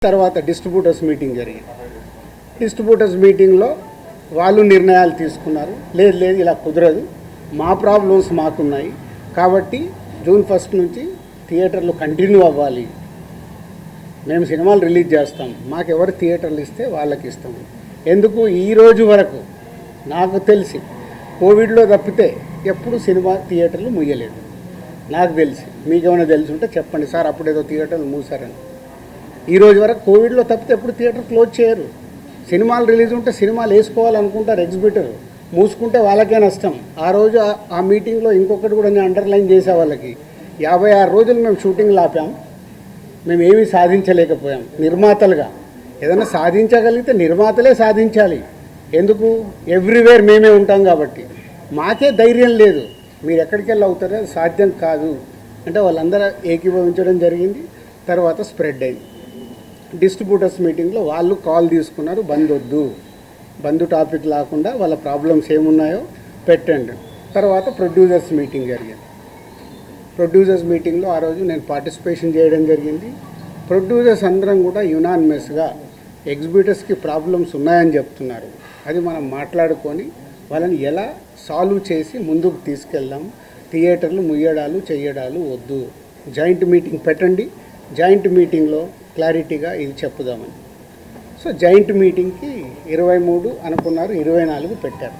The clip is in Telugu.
తర్వాత డిస్ట్రిబ్యూటర్స్ మీటింగ్ జరిగింది. డిస్ట్రిబ్యూటర్స్ మీటింగ్లో వాళ్ళు నిర్ణయాలు తీసుకున్నారు. లేదు లేదు ఇలా కుదరదు, మా ప్రాబ్లమ్స్ మాకున్నాయి కాబట్టి జూన్ 1 నుంచి థియేటర్లు కంటిన్యూ అవ్వాలి, మేము సినిమాలు రిలీజ్ చేస్తాం, మాకెవరు థియేటర్లు ఇస్తే వాళ్ళకి ఇస్తాము. ఎందుకు ఈ రోజు వరకు నాకు తెలిసి కోవిడ్లో తప్పితే ఎప్పుడు సినిమా థియేటర్లు ముయ్యలేదు నాకు తెలిసి. మీకేమైనా తెలిసి ఉంటే చెప్పండి సార్, అప్పుడేదో థియేటర్లు మూసారని. ఈ రోజు వరకు కోవిడ్లో తప్పితే ఎప్పుడు థియేటర్ క్లోజ్ చేయరు. సినిమాలు రిలీజ్ ఉంటే సినిమాలు వేసుకోవాలనుకుంటారు ఎగ్జిబిటర్, మూసుకుంటే వాళ్ళకే నష్టం. ఆ రోజు ఆ మీటింగ్లో ఇంకొకటి కూడా నేను అండర్లైన్ చేసే వాళ్ళకి, 56 రోజులు మేము షూటింగ్లు ఆపాం, మేము ఏమీ సాధించలేకపోయాం. నిర్మాతలుగా ఏదైనా సాధించగలిగితే నిర్మాతలే సాధించాలి. ఎందుకు? ఎవ్రీవేర్ మేమే ఉంటాం కాబట్టి. మాకే ధైర్యం లేదు, మీరు ఎక్కడికి వెళ్ళి అవుతారో అది సాధ్యం కాదు అంటే వాళ్ళందరూ ఏకీభవించడం జరిగింది. తర్వాత స్ప్రెడ్ అయింది. డిస్ట్రిబ్యూటర్స్ మీటింగ్లో వాళ్ళు కాల్ తీసుకున్నారు, బంద్ వద్దు, బంద్ టాపిక్ లేకుండా వాళ్ళ ప్రాబ్లమ్స్ ఏమున్నాయో పెట్టండి. తర్వాత ప్రొడ్యూసర్స్ మీటింగ్ జరిగింది. ప్రొడ్యూసర్స్ మీటింగ్లో ఆ రోజు నేను పార్టిసిపేషన్ చేయడం జరిగింది. ప్రొడ్యూసర్స్ అందరం కూడా యునానిమస్గా ఎగ్జిబిటర్స్కి ప్రాబ్లమ్స్ ఉన్నాయని చెప్తున్నారు. అది మనం మాట్లాడుకొని వాళ్ళని ఎలా సాల్వ్ చేసి ముందుకు తీసుకెళ్దాం. థియేటర్లు ముయ్యడాలు చేయడాలు వద్దు, జాయింట్ మీటింగ్ పెట్టండి, జాయింట్ మీటింగ్లో క్లారిటీగా ఇది చెప్పుదామని. సో జాయింట్ మీటింగ్కి 23 అనుకున్నారు, 24 పెట్టారు.